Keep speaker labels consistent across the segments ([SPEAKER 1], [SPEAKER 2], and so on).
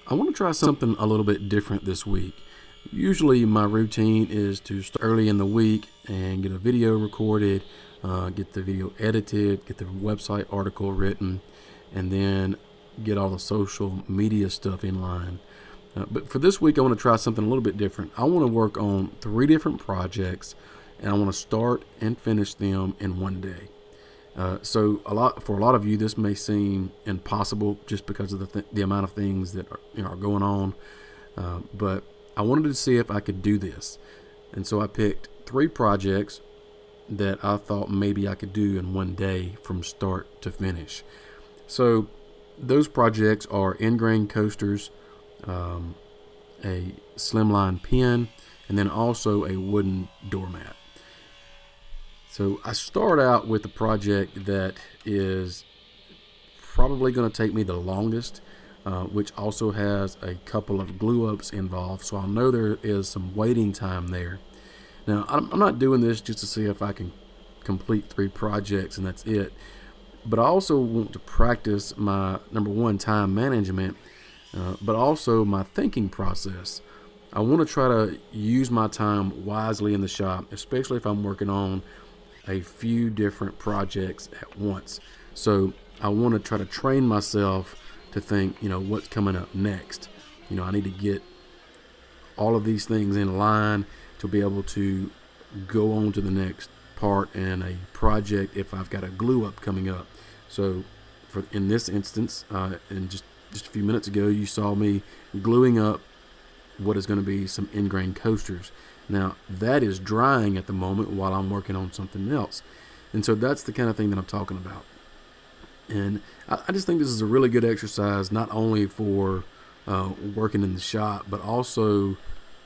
[SPEAKER 1] I want to try something a little bit different this week. Usually my routine is to start early in the week and get a video recorded, get the video edited, get the website article written, and then get all the social media stuff in line. But for this week, I want to try something a little bit different. I want to work on 3 different projects, and I want to start and finish them in one day. So for a lot of you, this may seem impossible just because of the amount of things that are going on. But I wanted to see if I could do this, and so I picked 3 projects that I thought maybe I could do in one day from start to finish. So those projects are ingrain coasters, a slimline pen, and then also a wooden doormat. So I start out with the project that is probably going to take me the longest, which also has a couple of glue ups involved. So I know there is some waiting time there. Now, I'm not doing this just to see if I can complete 3 projects and that's it. But I also want to practice my, number one, time management, but also my thinking process. I want to try to use my time wisely in the shop, especially if I'm working on a few different projects at once. So I want to try to train myself to think, what's coming up next. I need to get all of these things in line to be able to go on to the next part in a project if I've got a glue up coming up. So in this instance, and just a few minutes ago, you saw me gluing up what is going to be some ingrain coasters. Now that is drying at the moment while I'm working on something else. And so that's the kind of thing that I'm talking about. And I just think this is a really good exercise, not only for working in the shop, but also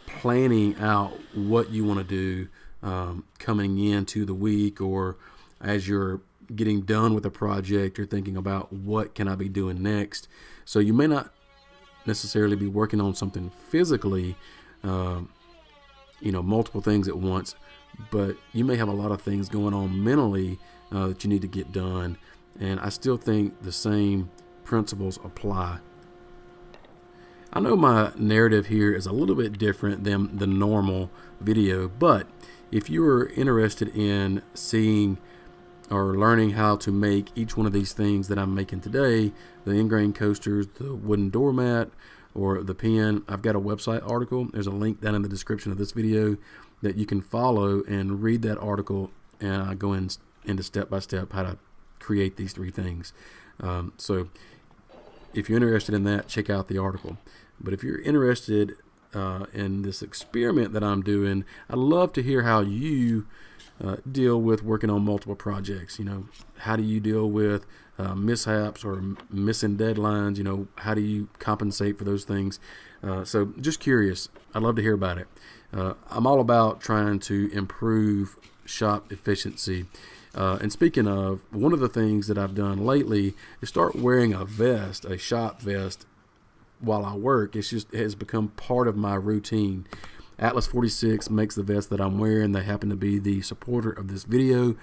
[SPEAKER 1] planning out what you want to do coming into the week, or as you're getting done with a project, you're thinking about what can I be doing next. So you may not necessarily be working on something physically, multiple things at once, but you may have a lot of things going on mentally that you need to get done. And I still think the same principles apply. I know my narrative here is a little bit different than the normal video, but if you are interested in seeing or learning how to make each one of these things that I'm making today, the ingrain coasters, the wooden doormat, or the pen, I've got a website article. There's a link down in the description of this video that you can follow and read that article, and I go into step-by-step how to create these 3 things. So if you're interested in that, check out the article. But if you're interested in this experiment that I'm doing, I'd love to hear how you deal with working on multiple projects. How do you deal with mishaps or missing deadlines? How do you compensate for those things? So just curious. I'd love to hear about it. I'm all about trying to improve shop efficiency. And speaking of, one of the things that I've done lately is start wearing a vest, a shop vest, while I work. It has become part of my routine. Atlas 46 makes the vest that I'm wearing. They happen to be the supporter of this video.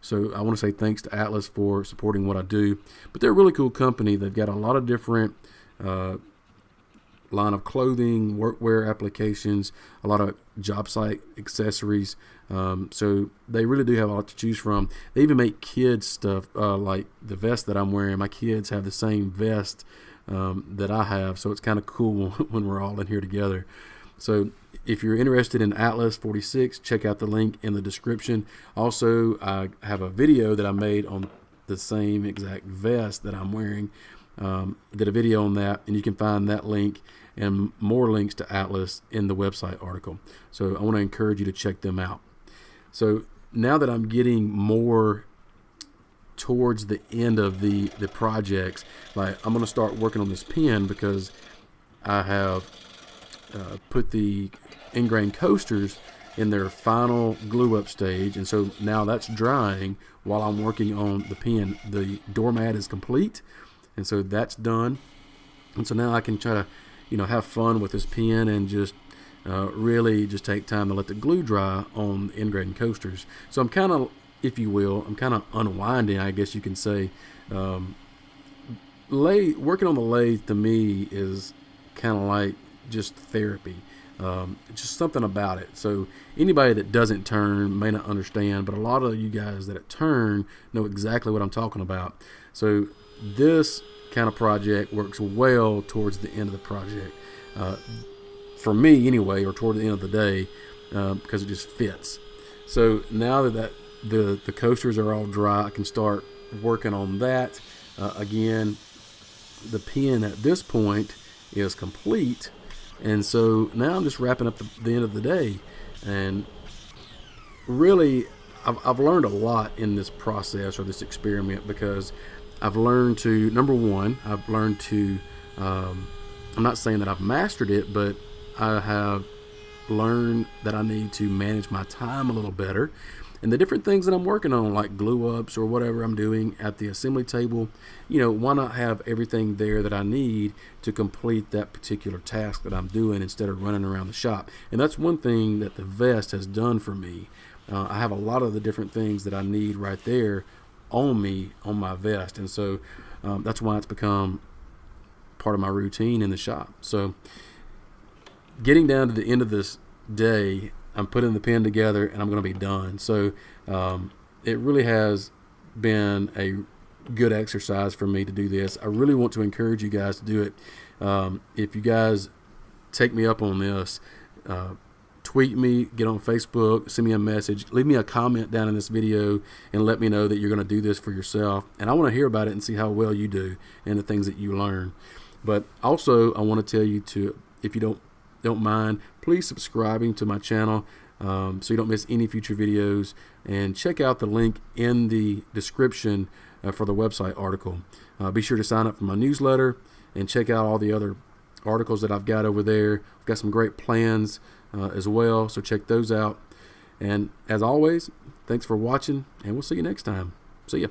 [SPEAKER 1] So I want to say thanks to Atlas for supporting what I do. But they're a really cool company. They've got a lot of different line of clothing, workwear applications, a lot of job site accessories. So they really do have a lot to choose from. They even make kids stuff, like the vest that I'm wearing. My kids have the same vest that I have. So it's kind of cool when we're all in here together. So if you're interested in Atlas 46, check out the link in the description. Also, I have a video that I made on the same exact vest that I'm wearing. Did a video on that, and you can find that link and more links to Atlas in the website article. So I want to encourage you to check them out. So now that I'm getting more towards the end of the projects, like I'm going to start working on this pen because I have put the ingrain coasters in their final glue up stage, and so now that's drying while I'm working on the pen. The doormat is complete, and so that's done, and so now I can try to have fun with this pen and just really just take time to let the glue dry on the ingrain coasters. So I'm kind of, if you will, unwinding, I guess you can say. Working on the lathe to me is kind of like just therapy. Just something about it. So anybody that doesn't turn may not understand, but a lot of you guys that turn know exactly what I'm talking about. So this kind of project works well towards the end of the project. For me anyway, or toward the end of the day, because it just fits. So now that the coasters are all dry, I can start working on that. Again, the pen at this point is complete, and so now I'm just wrapping up the end of the day. And really, I've learned a lot in this process or this experiment, because I've learned to, number one, I've learned to, I'm not saying that I've mastered it, but I have learned that I need to manage my time a little better. And the different things that I'm working on, like glue ups or whatever I'm doing at the assembly table, why not have everything there that I need to complete that particular task that I'm doing, instead of running around the shop. And that's one thing that the vest has done for me. I have a lot of the different things that I need right there on me, on my vest. And so that's why it's become part of my routine in the shop. So getting down to the end of this day, I'm putting the pen together and I'm going to be done. So it really has been a good exercise for me to do this. I really want to encourage you guys to do it. If you guys take me up on this, tweet me, get on Facebook, send me a message, leave me a comment down in this video, and let me know that you're going to do this for yourself. And I want to hear about it and see how well you do and the things that you learn. But also, I want to tell you to, if you don't mind, please subscribing to my channel, so you don't miss any future videos, and check out the link in the description for the website article. Be sure to sign up for my newsletter and check out all the other articles that I've got over there. I've got some great plans as well, so check those out. And as always, thanks for watching, and we'll see you next time. See ya.